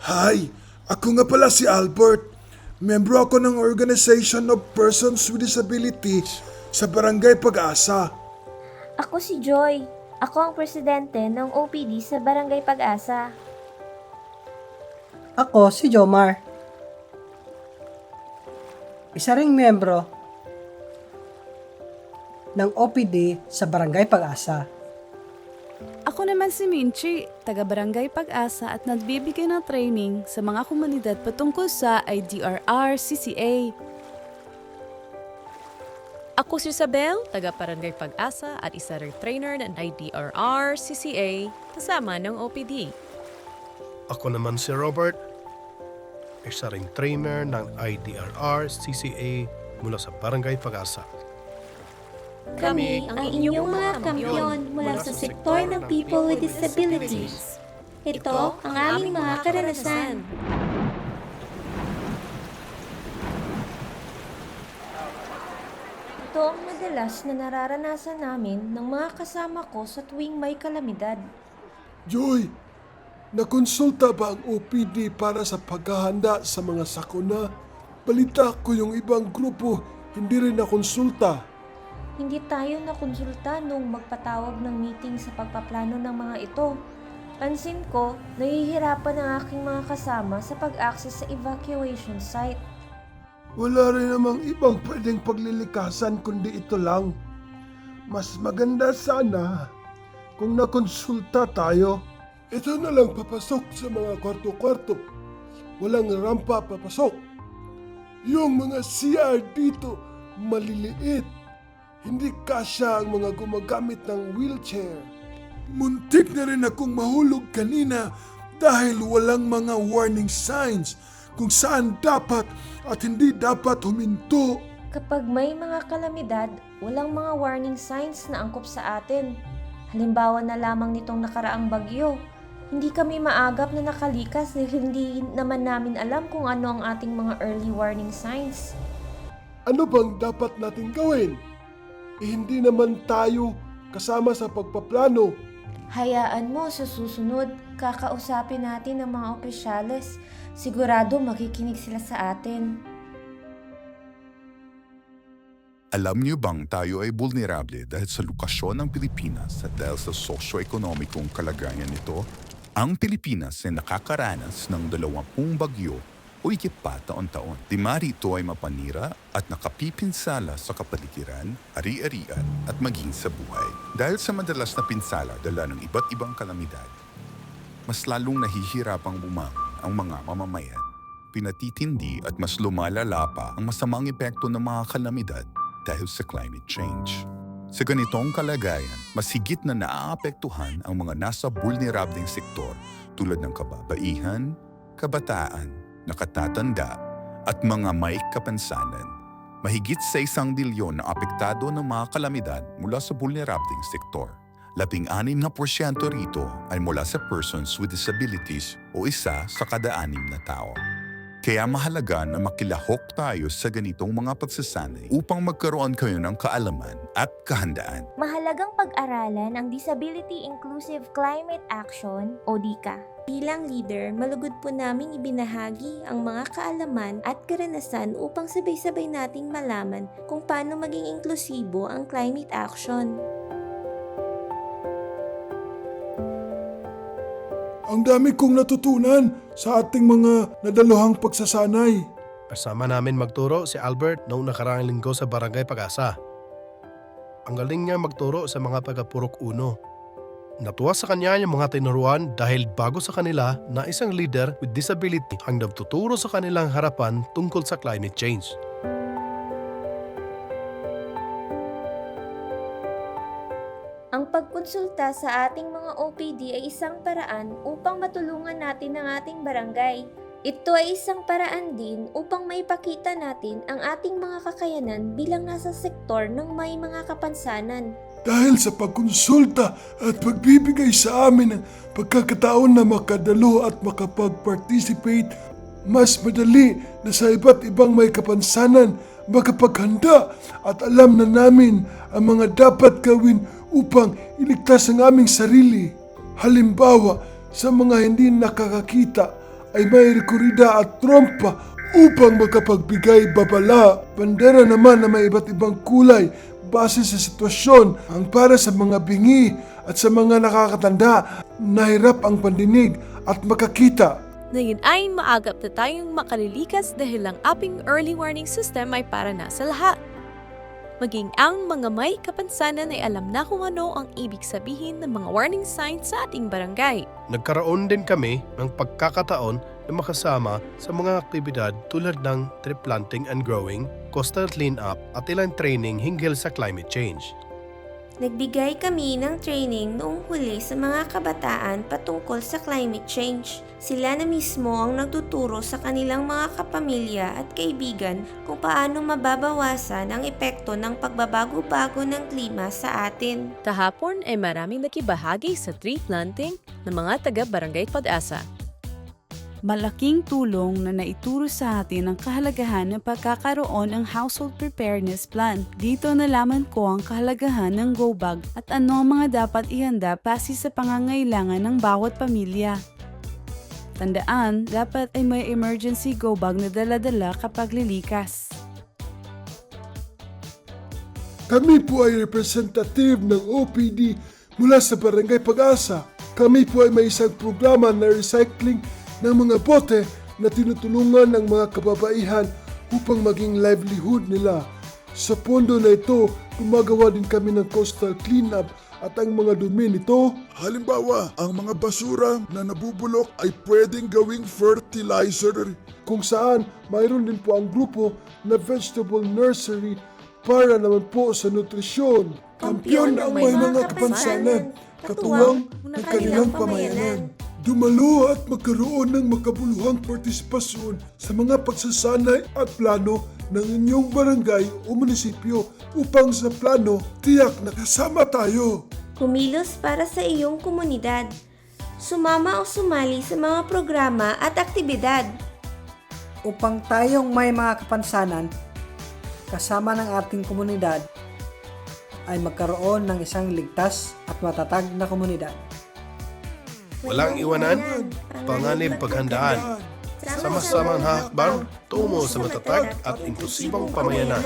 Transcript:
Hi, ako nga pala si Albert. Membro ako ng Organization of Persons with Disabilities sa Barangay Pag-asa. Ako si Joy. Ako ang presidente ng OPD sa Barangay Pag-asa. Ako si Jomar. Isa ring miyembro ng OPD sa Barangay Pag-asa. Ako naman si Minchi, taga-Barangay Pag-asa at nagbibigay ng training sa mga komunidad patungkol sa IDRR-CCA. Ako si Isabel, taga-Barangay Pag-asa at isa ring trainer ng IDRR-CCA kasama ng OPD. Ako naman si Robert, isa ring trainer ng IDRR-CCA mula sa Barangay Pag-asa. Kami ang inyong mga kampiyon mula sa sektor ng people with disabilities. Ito ang aming mga karanasan. Ito ang madalas na nararanasan namin ng mga kasama ko sa tuwing may kalamidad. Joy, nakonsulta ba ang OPD para sa paghahanda sa mga sakuna? Balita ko yung ibang grupo hindi rin nakonsulta. Hindi tayo nakonsulta nung magpatawag ng meeting sa pagpaplano ng mga ito. Pansin ko, nahihirapan ang aking mga kasama sa pag-access sa evacuation site. Wala rin namang ibang pwedeng paglilikasan kundi ito lang. Mas maganda sana kung nakonsulta tayo. Ito na lang papasok sa mga kwarto-kwarto. Walang rampa papasok. Yung mga CR dito maliliit. Hindi kasya ang mga gumagamit ng wheelchair. Muntik na rin akong mahulog kanina dahil walang mga warning signs kung saan dapat at hindi dapat huminto. Kapag may mga kalamidad, walang mga warning signs na angkop sa atin. Halimbawa na lamang nitong nakaraang bagyo. Hindi kami maagap na nakalikas dahil hindi naman namin alam kung ano ang ating mga early warning signs. Ano bang dapat natin gawin? Hindi naman tayo kasama sa pagpaplano. Hayaan mo sa susunod, kakausapin natin ang mga opisyales. Sigurado makikinig sila sa atin. Alam niyo bang tayo ay vulnerable dahil sa lokasyon ng Pilipinas at dahil sa sosyo-ekonomikong kalagayan nito? Ang Pilipinas ay nakakaranas ng 20 bagyo o higit pa taon-taon. Di mari ito ay mapanira at nakapipinsala sa kapaligiran, ari-arian at maging sa buhay. Dahil sa madalas na pinsala dala ng iba't ibang kalamidad, mas lalong nahihirapang bumangon ang mga mamamayan. Pinatitindi at mas lumalala pa ang masamang epekto ng mga kalamidad dahil sa climate change. Sa ganitong kalagayan, mas higit na naaapektuhan ang mga nasa vulnerableng sektor tulad ng kababaihan, kabataan, nakatatanda at mga may kapansanan. Mahigit sa 1 bilyon na apektado ng mga kalamidad mula sa vulnerableng sektor. 16% rito ay mula sa persons with disabilities o isa sa kada 6 na tao. Kaya mahalaga na makilahok tayo sa ganitong mga pagsasanay upang magkaroon kayo ng kaalaman at kahandaan. Mahalagang pag-aralan ang Disability Inclusive Climate Action o DICA. Bilang leader, malugod po naming ibinahagi ang mga kaalaman at karanasan upang sabay-sabay nating malaman kung paano maging inklusibo ang climate action. Ang dami kong natutunan sa ating mga nadaluhang pagsasanay. Kasama namin magturo si Albert noong nakaraang linggo sa Barangay Pag-asa. Ang galing niya magturo sa mga taga-Purok 1. Natuwa sa kanya yung mga tinuruan dahil bago sa kanila na isang leader with disability ang nagtuturo sa kanilang harapan tungkol sa climate change. Ang pagkonsulta sa ating mga OPD ay isang paraan upang matulungan natin ang ating barangay. Ito ay isang paraan din upang maipakita natin ang ating mga kakayanan bilang nasa sektor ng may mga kapansanan. Dahil sa pagkonsulta at pagbibigay sa amin ng pagkakataon na makadalo at makapag-participate, mas madali na sa iba't ibang may kapansanan makapaghanda at alam na namin ang mga dapat gawin upang iligtas ang aming sarili. Halimbawa, sa mga hindi nakakakita ay may rekorida at trompa upang makapagbigay babala. Bandera naman na may iba't ibang kulay base sa sitwasyon ang para sa mga bingi at sa mga nakakatanda na hirap ang pandinig at makakita. Ngayon ay maagap na tayong makalilikas dahil ang ating early warning system ay para na sa lahat. Maging ang mga may kapansanan ay alam na kung ano ang ibig sabihin ng mga warning signs sa ating barangay. Nagkaroon din kami ng pagkakataon na makasama sa mga aktibidad tulad ng tree planting and growing, coastal cleanup at ilang training hinggil sa climate change. Nagbigay kami ng training noong huli sa mga kabataan patungkol sa climate change. Sila na mismo ang nagtuturo sa kanilang mga kapamilya at kaibigan kung paano mababawasan ang epekto ng pagbabago-bago ng klima sa atin. Kahapon ay maraming nakibahagi sa tree planting ng mga taga-barangay Pag-asa. Malaking tulong na naituro sa atin ang kahalagahan ng pagkakaroon ng Household Preparedness Plan. Dito nalaman ko ang kahalagahan ng go bag at ano ang mga dapat ihanda base sa pangangailangan ng bawat pamilya. Tandaan, dapat ay may emergency go bag na dala-dala kapag lilikas. Kami po ay representative ng OPD mula sa Barangay Pag-asa. Kami po ay may isang programa na recycling ng mga bote na tinutulungan ng mga kababaihan upang maging livelihood nila. Sa pondo na ito, gumagawa din kami ng coastal cleanup at ang mga dumi nito. Halimbawa, ang mga basura na nabubulok ay pwedeng gawing fertilizer. Kung saan mayroon din po ang grupo na vegetable nursery para naman po sa nutrisyon. Kampyon ang may mga kapansanan, katuwang ng kanilang pamayanan. Dumalo at magkaroon ng makabuluhang partisipasyon sa mga pagsasanay at plano ng inyong barangay o munisipyo upang sa plano tiyak na kasama tayo. Kumilos para sa iyong komunidad. Sumama o sumali sa mga programa at aktibidad. Upang tayong may mga kapansanan, kasama ng ating komunidad, ay magkaroon ng isang ligtas at matatag na komunidad. Walang iwanan, panganib paghandaan. Sama-samang hakbang, tungo sa matatag at inklusibong pamayanan.